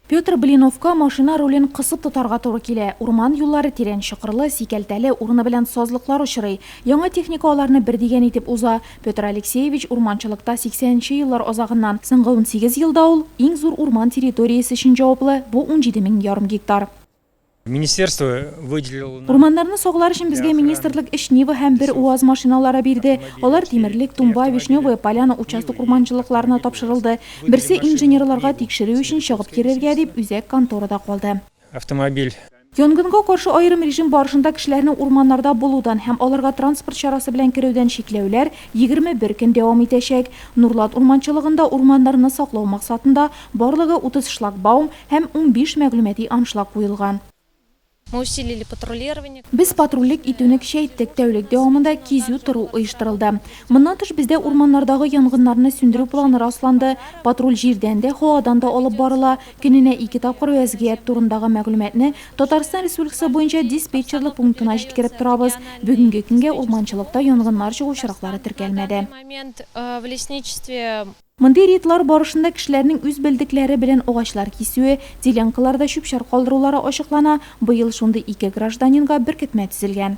Петр Блиновка машина рулен кысып тотарга туры килә. Урман юллары тирән чокырлы, сикәлтәле, урыны белән сазлыклар очрый. Яңа техника аларны бер дигән итеп уза. Петр Алексеевич урманчылыкта 80нче еллар азагыннан соңгы 18 елда ул иң зур урман территориясе өчен җаваплы. Бу 17,5 гектар. Министерство выделило... Урманнарны саклар өчен безгә министрлык эш Нива һәм бер УАЗ машиналары бирде. Алар Тимерлек, Тумба, Вишневая Поляна участок урманчылыкларына тапшырылды. Берсе инженерларга тикшерү өчен чыгып кирергә дип үзәк конторада калды. Автомобиль. Янгынга каршы аерым режим барышында кешеләрне урманнарда булудан һәм аларга транспорт чарасы белән керүдән шикләүләр 21 көн дәвам итәчәк. Нурлат урманчылыгында урманнарны саклау максатында барлыгы 30 шлагбаум һәм 15 мәгълүмати аншлаг куелган. Мы усилили патрулирование. Без патрульлек итүне көчәйттек, тәүлек дәвамында кизү тору оештырылды. Моннан тыш бездә урманнардагы янгыннарны сүндерү планы расланды. Патруль җирдән дә, һавадан да алып барыла. Көненә 2 тапкыр вәзгыять турындагы мәгълүматны Татарстан Республикасы буенча диспетчерлык пунктына җиткереп торабыз. Бүгенге көнгә урманчылыкта янгыннар чыгу очраклары теркәлмәде. Момент в лесничестве. Мондый рейдлар барышында кешеләрнең үз белдекләре белән агачлар кисүе, делянкаларда чүп-чар калдырулары ачыклана. Быел шундый 2 гражданинга беркетмә төзелгән.